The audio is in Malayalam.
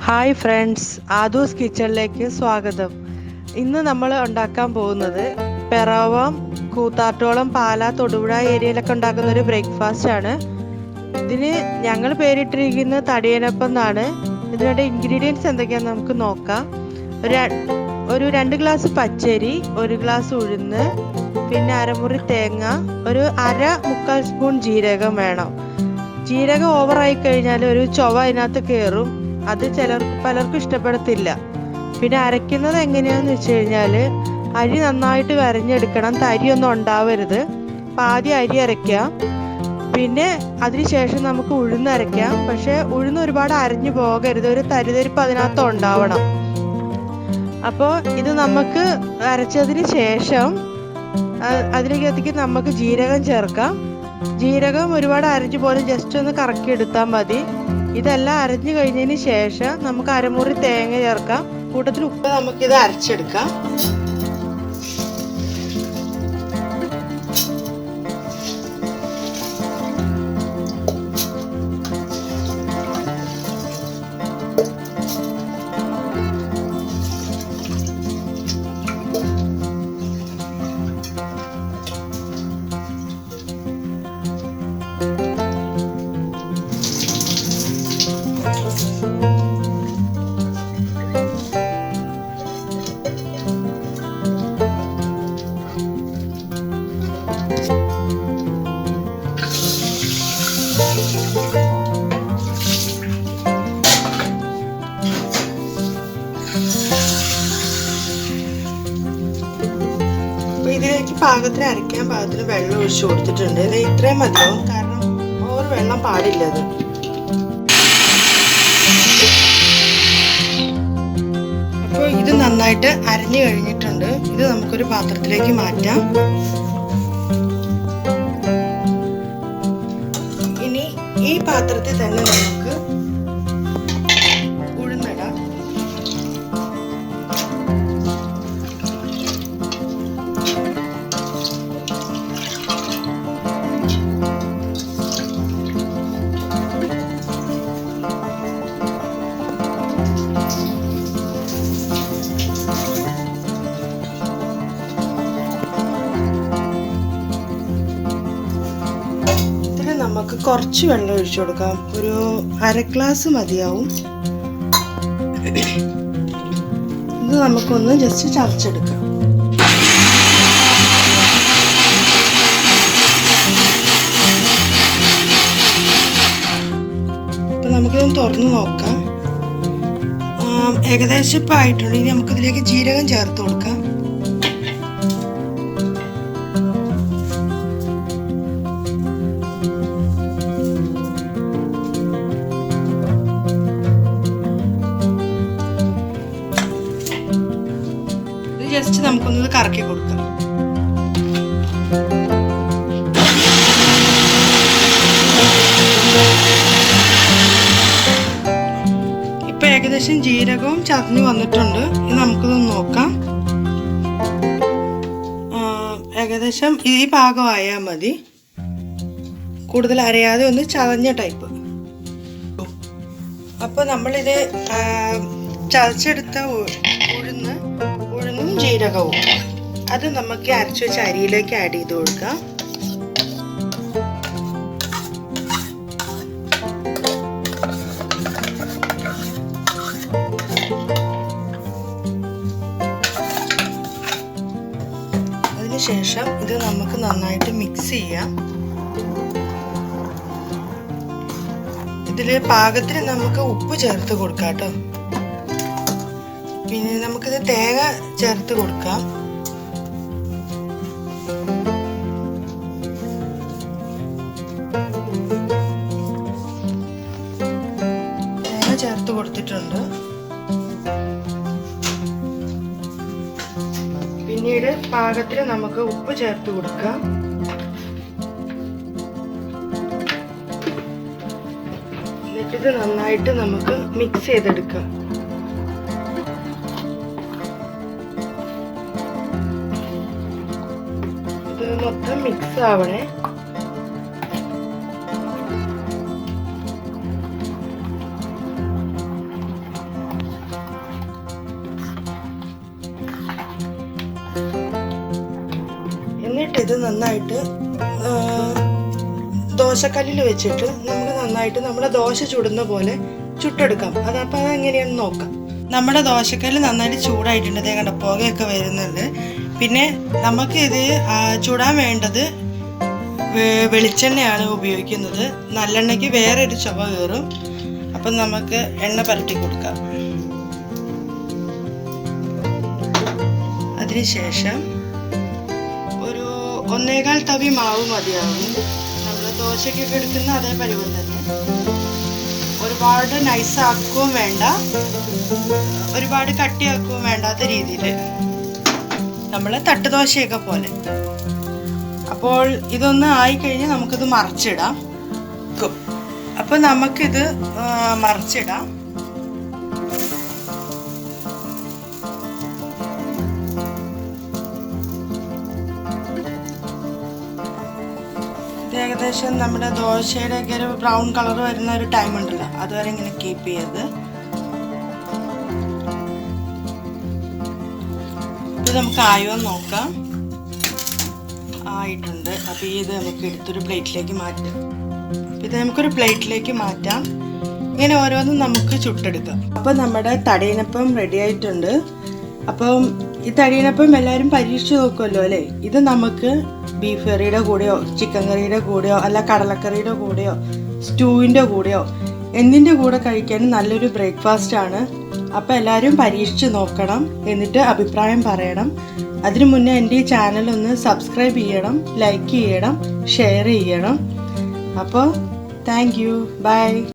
ഹായ് ഫ്രണ്ട്സ്, ആദൂസ് കിച്ചണിലേക്ക് സ്വാഗതം. ഇന്ന് നമ്മൾ ഉണ്ടാക്കാൻ പോകുന്നത് പിറവം, കൂത്താട്ടോളം, പാലാ, തൊടുപുഴ ഏരിയയിലൊക്കെ ഉണ്ടാക്കുന്ന ഒരു ബ്രേക്ക്ഫാസ്റ്റ് ആണ്. ഇതിന് ഞങ്ങൾ പേരിട്ടിരിക്കുന്നത് തടിയനപ്പം എന്നാണ്. ഇതിനുള്ള ഇൻഗ്രീഡിയൻസ് എന്തൊക്കെയാണെന്ന് നമുക്ക് നോക്കാം. ഒരു 2 ഗ്ലാസ് പച്ചരി, 1 ഗ്ലാസ് ഉഴുന്ന്, പിന്നെ അരമുറി തേങ്ങ, ഒരു മുക്കാൽ സ്പൂൺ ജീരകം വേണം. ജീരകം ഓവറായി കഴിഞ്ഞാൽ ഒരു ചൊവ അതിനകത്ത് കയറും. അത് പലർക്കും ഇഷ്ടപ്പെടത്തില്ല. പിന്നെ അരയ്ക്കുന്നത് എങ്ങനെയാന്ന് വെച്ച് കഴിഞ്ഞാൽ അരി നന്നായിട്ട് വരഞ്ഞെടുക്കണം, തരിയൊന്നും ഉണ്ടാവരുത്. അപ്പം ആദ്യം അരി അരയ്ക്കാം, പിന്നെ അതിനുശേഷം നമുക്ക് ഉഴുന്ന് അരയ്ക്കാം. പക്ഷെ ഉഴുന്ന് ഒരുപാട് അരഞ്ഞു പോകരുത്, ഒരു തരിതരിപ്പ് അതിനകത്ത് ഉണ്ടാവണം. അപ്പോൾ ഇത് നമുക്ക് അരച്ചതിന് ശേഷം അതിലേക്ക് നമുക്ക് ജീരകം ചേർക്കാം. ജീരകം ഒരുപാട് അരഞ്ഞു പോലെ ജസ്റ്റ് ഒന്ന് കറക്കി എടുത്താൽ മതി. ഇതെല്ലാം അരഞ്ഞു കഴിഞ്ഞതിന് ശേഷം നമുക്ക് അരമുറി തേങ്ങ ചേർക്കാം. കൂട്ടത്തിൽ ഉപ്പ് നമുക്കിത് അരച്ചെടുക്കാം. ഇതിലേക്ക് പാകത്തിന് അരയ്ക്കാൻ പാകത്തിന് വെള്ളം ഒഴിച്ചു കൊടുത്തിട്ടുണ്ട്. ഇത് ഇത്രയും മതിയാവും, കാരണം ഓവർ വെള്ളം പാടില്ല. അത് അപ്പോൾ ഇത് നന്നായിട്ട് അരഞ്ഞു കഴിഞ്ഞിട്ടുണ്ട്. ഇത് നമുക്കൊരു പാത്രത്തിലേക്ക് മാറ്റാം. ഇനി ഈ പാത്രത്തിൽ തന്നെ നമുക്ക് ഉഴുന്നിടാം. നമുക്ക് കുറച്ച് വെള്ളം ഒഴിച്ചു കൊടുക്കാം. ഒരു 1/2 ഗ്ലാസ് മതിയാവും. ഇത് നമുക്കൊന്ന് ജസ്റ്റ് ചതച്ചെടുക്കാം. അപ്പം നമുക്കിതൊന്ന് തുറന്ന് നോക്കാം. ഏകദേശം ഇപ്പം ആയിട്ടുണ്ട്. ഇനി നമുക്കിതിലേക്ക് ജീരകം ചേർത്ത് കൊടുക്കാം. ജസ്റ്റ് നമുക്കൊന്നത് കറക്കി കൊടുക്കാം. ഇപ്പൊ ഏകദേശം ജീരകവും ചതഞ്ഞു വന്നിട്ടുണ്ട്. ഇത് നമുക്കിതൊന്ന് നോക്കാം. ഏകദേശം ഈ പാകമായാൽ മതി. കൂടുതൽ അരയാതെ ഒന്ന് ചതഞ്ഞ ടൈപ്പ്. അപ്പോൾ നമ്മളിത് ചതച്ചെടുത്ത ഉഴുന്നും ജീരകവും അത് നമുക്ക് അരച്ചു വെച്ച അരിയിലേക്ക് ആഡ് ചെയ്ത് കൊടുക്കാം. അതിനുശേഷം ഇത് നമുക്ക് നന്നായിട്ട് മിക്സ് ചെയ്യാം. ഇതിൽ പാകത്തിന് നമുക്ക് ഉപ്പ് ചേർത്ത് കൊടുക്കാം കേട്ടോ. പിന്നെ നമുക്കിത് തേങ്ങ ചേർത്ത് കൊടുക്കാം. തേങ്ങ ചേർത്ത് കൊടുത്തിട്ടുണ്ട്. പിന്നീട് പാകത്തിന് നമുക്ക് ഉപ്പ് ചേർത്ത് കൊടുക്കാം. എന്നിട്ടിത് നന്നായിട്ട് നമുക്ക് മിക്സ് ചെയ്തെടുക്കാം. മൊത്തം മിക്സ് ആവണേ. ഇത് നന്നായിട്ട് ദോശക്കല്ലിൽ വെച്ചിട്ട് നമുക്ക് നന്നായിട്ട് നമ്മുടെ ദോശ ചുടുന്ന പോലെ ചുട്ടെടുക്കാം. അതപ്പോൾ അതെങ്ങനെയാണെന്ന് നോക്കാം. നമ്മുടെ ദോശക്കല്ല് നന്നായിട്ട് ചൂടായിട്ടുണ്ട്. ഇതേ കണ്ട പുകയൊക്കെ വരുന്നുണ്ട്. പിന്നെ നമുക്കിത് ചുടാൻ വേണ്ടത് വെളിച്ചെണ്ണയാണ് ഉപയോഗിക്കുന്നത്. നല്ലെണ്ണയ്ക്ക് വേറൊരു ചുവ കയറും. അപ്പം നമുക്ക് എണ്ണ പരട്ടി കൊടുക്കാം. അതിനുശേഷം ഒരു 1.25 തവി മാവ് മതിയാവും. നമ്മൾ ദോശയ്ക്കൊക്കെ എടുക്കുന്ന അതേ പരിപാടി തന്നെ. ഒരുപാട് നൈസാക്കുകയും വേണ്ട, ഒരുപാട് കട്ടിയാക്കുകയും വേണ്ടാത്ത രീതിയിൽ നമ്മൾ തട്ടുദോശയൊക്കെ പോലെ. അപ്പോൾ ഇതൊന്ന് ആയിക്കഴിഞ്ഞാൽ നമുക്കിത് മറിച്ചിടാം. അപ്പോൾ നമുക്കിത് മറിച്ചിടാം. ഏകദേശം നമ്മുടെ ദോശയുടെ ഒക്കെ ഒരു ബ്രൗൺ കളർ വരുന്ന ഒരു ടൈം ഉണ്ടല്ലോ, അതുവരെ ഇങ്ങനെ കീപ്പ് ചെയ്ത് ഇത് നമുക്ക് ആയോ നോക്കാം. ആയിട്ടുണ്ട്. അപ്പോൾ ഇത് നമുക്ക് എടുത്തൊരു പ്ലേറ്റിലേക്ക് മാറ്റാം. ഇത് നമുക്കൊരു പ്ലേറ്റിലേക്ക് മാറ്റാം. ഇങ്ങനെ ഓരോന്നും നമുക്ക് ചുട്ടെടുക്കാം. അപ്പോൾ നമ്മുടെ തടിയനപ്പം റെഡി ആയിട്ടുണ്ട്. അപ്പം ഈ തടിയനപ്പം എല്ലാവരും പരീക്ഷിച്ച് നോക്കുമല്ലോ അല്ലേ. ഇത് നമുക്ക് ബീഫ് കറിയുടെ കൂടെയോ ചിക്കൻ കറിയുടെ കൂടെയോ അല്ല കടലക്കറിയുടെ കൂടെയോ സ്റ്റൂവിൻ്റെ കൂടെയോ എന്തിൻ്റെ കൂടെ കഴിക്കാനും നല്ലൊരു ബ്രേക്ക്ഫാസ്റ്റാണ്. അപ്പോൾ എല്ലാവരും പരീക്ഷിച്ച് നോക്കണം. എന്നിട്ട് അഭിപ്രായം പറയണം. അതിനു മുന്നേ എൻ്റെ ഈ ചാനൽ ഒന്ന് സബ്സ്ക്രൈബ് ചെയ്യണം, ലൈക്ക് ചെയ്യണം, ഷെയർ ചെയ്യണം. അപ്പോൾ താങ്ക് യു, ബൈ.